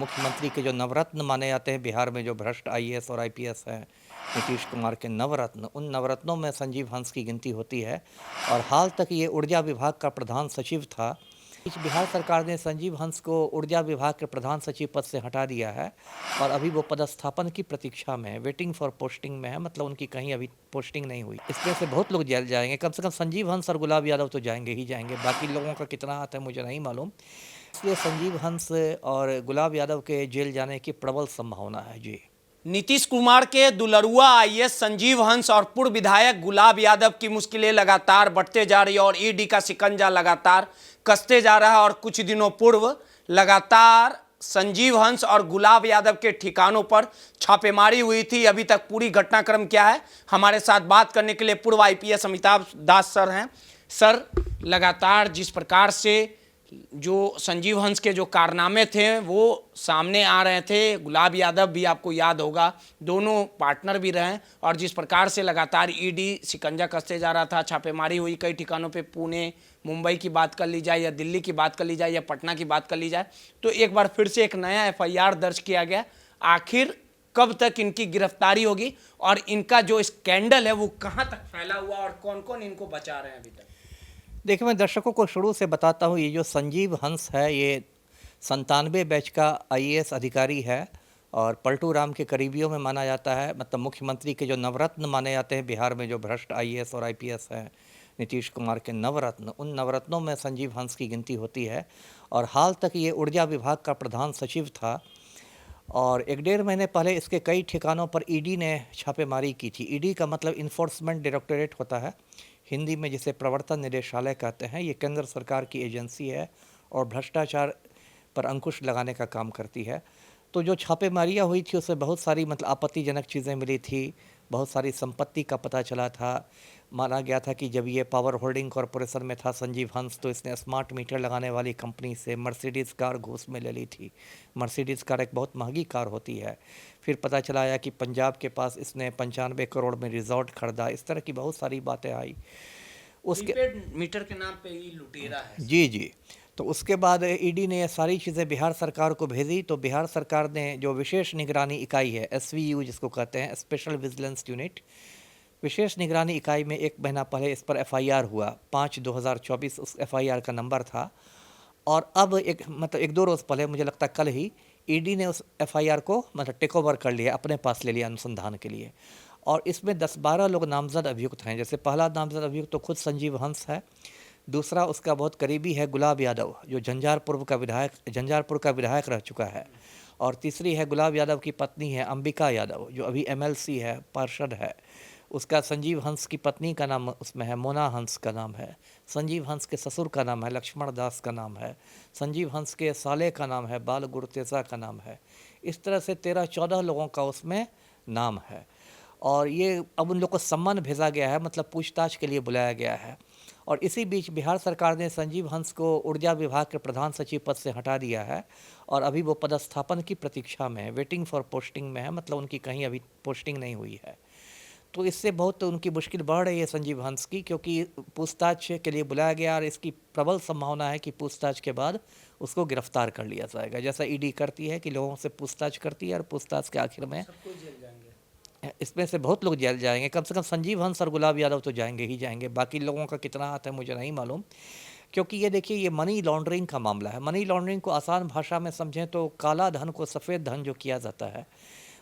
मुख्यमंत्री के जो नवरत्न माने जाते हैं बिहार में, जो भ्रष्ट आईएएस और आईपीएस हैं, नीतीश कुमार के नवरत्न, उन नवरत्नों में संजीव हंस की गिनती होती है। और हाल तक ये ऊर्जा विभाग का प्रधान सचिव था। इस बिहार सरकार ने संजीव हंस को ऊर्जा विभाग के प्रधान सचिव पद से हटा दिया है और अभी वो पदस्थापन की प्रतीक्षा में है, वेटिंग फॉर पोस्टिंग में है। मतलब उनकी कहीं अभी पोस्टिंग नहीं हुई। इसमें से बहुत लोग जेल जाएंगे, कम से कम संजीव हंस और गुलाब यादव तो जाएंगे ही जाएंगे, बाकी लोगों का कितना हाथ है मुझे नहीं मालूम। इसलिए संजीव हंस और गुलाब यादव के जेल जाने की प्रबल संभावना है। जी, नीतीश कुमार के दुलरुआ आईएएस संजीव हंस और पूर्व विधायक गुलाब यादव की मुश्किलें लगातार बढ़ते जा रही है और ईडी का शिकंजा लगातार कसते जा रहा है। और कुछ दिनों पूर्व लगातार संजीव हंस और गुलाब यादव के ठिकानों पर छापेमारी हुई थी। अभी तक पूरी घटनाक्रम क्या है, हमारे साथ बात करने के लिए पूर्व आईपीएस अमिताभ दास सर हैं। सर, लगातार जिस प्रकार से जो संजीव हंस के जो कारनामे थे वो सामने आ रहे थे, गुलाब यादव भी आपको याद होगा, दोनों पार्टनर भी रहे, और जिस प्रकार से लगातार ईडी शिकंजा कसते जा रहा था, छापेमारी हुई कई ठिकानों पे, पुणे, मुंबई की बात कर ली जाए या दिल्ली की बात कर ली जाए या पटना की बात कर ली जाए, तो एक बार फिर से एक नया एफआईआर दर्ज किया गया। आखिर कब तक इनकी गिरफ्तारी होगी और इनका जो स्कैंडल है वो कहाँ तक फैला हुआ और कौन कौन इनको बचा रहे हैं अभी तक? देखिए, मैं दर्शकों को शुरू से बताता हूँ, ये जो संजीव हंस है ये 97 बैच का आईएएस अधिकारी है और पलटू राम के करीबियों में माना जाता है। मतलब मुख्यमंत्री के जो नवरत्न माने जाते हैं बिहार में, जो भ्रष्ट आईएएस और आईपीएस हैं, नीतीश कुमार के नवरत्न, उन नवरत्नों में संजीव हंस की गिनती होती है। और हाल तक ये ऊर्जा विभाग का प्रधान सचिव था और 1-1.5 महीने पहले इसके कई ठिकानों पर ईडी ने छापेमारी की थी। ईडी का मतलब इन्फोर्समेंट डायरेक्टोरेट होता है, हिंदी में जिसे प्रवर्तन निदेशालय कहते हैं। ये केंद्र सरकार की एजेंसी है और भ्रष्टाचार पर अंकुश लगाने का काम करती है। तो जो छापेमारियाँ हुई थी उसमें बहुत सारी मतलब आपत्तिजनक चीज़ें मिली थी, बहुत सारी संपत्ति का पता चला था। माना गया था कि जब ये पावर होल्डिंग कॉरपोरेशन में था संजीव हंस, तो इसने स्मार्ट मीटर लगाने वाली कंपनी से मर्सिडीज़ कार घूस में ले ली थी। मर्सिडीज़ कार एक बहुत महंगी कार होती है। फिर पता चला आया कि पंजाब के पास इसने 95 करोड़ में रिजॉर्ट खरीदा। इस तरह की बहुत सारी बातें आई। उसके प्रीपेड मीटर के नाम पे ही लुटेरा है। जी जी, तो उसके बाद ईडी ने ये सारी चीज़ें बिहार सरकार को भेजी। तो बिहार सरकार ने जो विशेष निगरानी इकाई है, एसवीयू जिसको कहते हैं, स्पेशल विजिलेंस यूनिट, विशेष निगरानी इकाई में 1 महीना पहले इस पर एफआईआर हुआ। 5/2024 उस एफआईआर का नंबर था। और अब मतलब 1-2 रोज़ पहले, मुझे लगता है कल ही, ईडी ने उस एफआईआर को मतलब टेक ओवर कर लिया, अपने पास ले लिया अनुसंधान के लिए। और इसमें 10-12 लोग नामजद अभियुक्त हैं। जैसे पहला नामजद अभियुक्त तो खुद संजीव हंस है, दूसरा उसका बहुत करीबी है गुलाब यादव, जो झंझारपुर का विधायक रह चुका है, और तीसरी है गुलाब यादव की पत्नी है अंबिका यादव, जो अभी एमएलसी है, पार्षद है। उसका संजीव हंस की पत्नी का नाम उसमें है, मोना हंस का नाम है। संजीव हंस के ससुर का नाम है लक्ष्मण दास का नाम है। संजीव हंस के साले का नाम है बाल गुरतेजा का नाम है। इस तरह से 13-14 लोगों का उसमें नाम है। और ये अब उन लोग को सम्मन भेजा गया है, मतलब पूछताछ के लिए बुलाया गया है। और इसी बीच बिहार सरकार ने संजीव हंस को ऊर्जा विभाग के प्रधान सचिव पद से हटा दिया है और अभी वो पदस्थापन की प्रतीक्षा में है, वेटिंग फॉर पोस्टिंग में है। मतलब उनकी कहीं अभी पोस्टिंग नहीं हुई है। तो इससे बहुत उनकी मुश्किल बढ़ रही है संजीव हंस की, क्योंकि पूछताछ के लिए बुलाया गया और इसकी प्रबल संभावना है कि पूछताछ के बाद उसको गिरफ्तार कर लिया जाएगा, जैसा ईडी करती है कि लोगों से पूछताछ करती है और पूछताछ के आखिर में इसमें से बहुत लोग जेल जाएंगे। कम से कम संजीव हंस और गुलाब यादव तो जाएंगे ही जाएंगे, बाकी लोगों का कितना हाथ है मुझे नहीं मालूम। क्योंकि ये देखिए, ये मनी लॉन्ड्रिंग का मामला है। मनी लॉन्ड्रिंग को आसान भाषा में समझें तो काला धन को सफ़ेद धन जो किया जाता है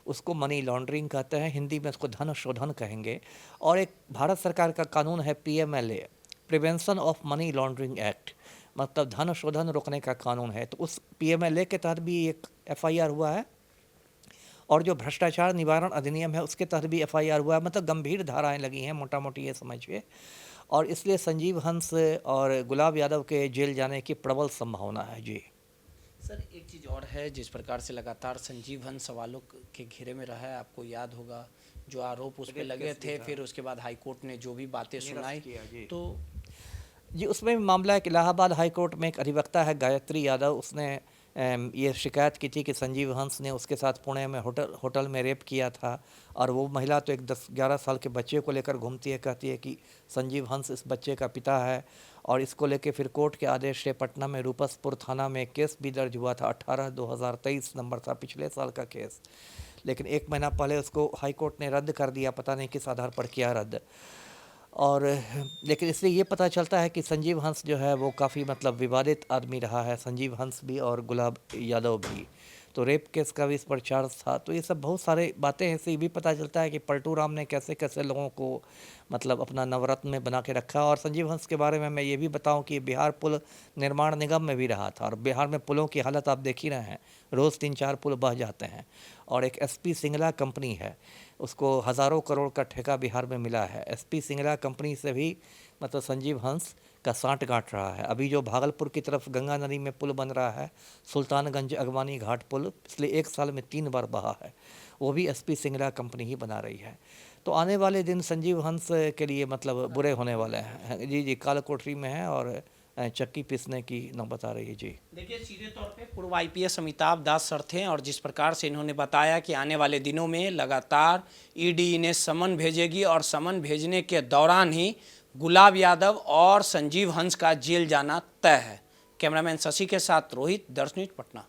उसको मनी लॉन्ड्रिंग कहते हैं, हिंदी में उसको धन शोधन कहेंगे। और एक भारत सरकार का कानून है PMLA, prevention of money laundering act, मतलब धन शोधन रोकने का कानून है। तो उस पीएमएलए के तहत भी एक एफआईआर हुआ है और जो भ्रष्टाचार निवारण अधिनियम है उसके तहत भी एफआईआर हुआ है। मतलब गंभीर धाराएं लगी हैं, मोटा मोटी ये समझिए। और इसलिए संजीव हंस और गुलाब यादव के जेल जाने की प्रबल संभावना है। जी सर, एक चीज़ और है, जिस प्रकार से लगातार संजीव हंस सवालों के घेरे में रहा है, आपको याद होगा जो आरोप उस पर लगे थे, फिर उसके बाद हाईकोर्ट ने जो भी बातें सुनाई, तो जी उसमें भी मामला है कि इलाहाबाद हाईकोर्ट में एक अधिवक्ता है गायत्री यादव, उसने ये शिकायत की थी कि संजीव हंस ने उसके साथ पुणे में होटल में रेप किया था। और वो महिला तो एक 10-11 साल के बच्चे को लेकर घूमती है, कहती है कि संजीव हंस इस बच्चे का पिता है। और इसको लेके फिर कोर्ट के आदेश से पटना में रूपसपुर थाना में केस भी दर्ज हुआ था। 18/2023 नंबर था, पिछले साल का केस। लेकिन 1 महीना पहले उसको हाई कोर्ट ने रद्द कर दिया, पता नहीं किस आधार पर किया रद्द। और लेकिन इसलिए ये पता चलता है कि संजीव हंस जो है वो काफ़ी मतलब विवादित आदमी रहा है, संजीव हंस भी और गुलाब यादव भी। तो रेप केस का भी इस पर चार्ज था। तो ये सब बहुत सारे बातें हैं। इससे ये भी पता चलता है कि पलटू राम ने कैसे कैसे लोगों को मतलब अपना नवरत्न में बना के रखा। और संजीव हंस के बारे में मैं ये भी बताऊं कि बिहार पुल निर्माण निगम में भी रहा था, और बिहार में पुलों की हालत आप देख ही रहे हैं, रोज़ 3-4 पुल बह जाते हैं। और एक एसपी सिंगला कंपनी है, उसको हज़ारों करोड़ का ठेका बिहार में मिला है। एसपी सिंगला कंपनी से भी मतलब संजीव हंस का सांठ गांठ रहा है। अभी जो भागलपुर की तरफ गंगा नदी में पुल बन रहा है, सुल्तानगंज अगवानी घाट पुल, पिछले 1 साल में 3 बार बहा है, वो भी एसपी सिंगला कंपनी ही बना रही है। तो आने वाले दिन संजीव हंस के लिए मतलब बुरे होने वाले हैं। जी जी, काला कोठरी में है और चक्की पीसने की नौबत आ रही है। जी देखिए, सीधे तौर पे पूर्व आईपीएस अमिताभ दास सर थे और जिस प्रकार से इन्होंने बताया कि आने वाले दिनों में लगातार ईडी इन्हें समन भेजेगी और समन भेजने के दौरान ही गुलाब यादव और संजीव हंस का जेल जाना तय है। कैमरामैन शशि के साथ रोहित, दर्श न्यूज़, पटना।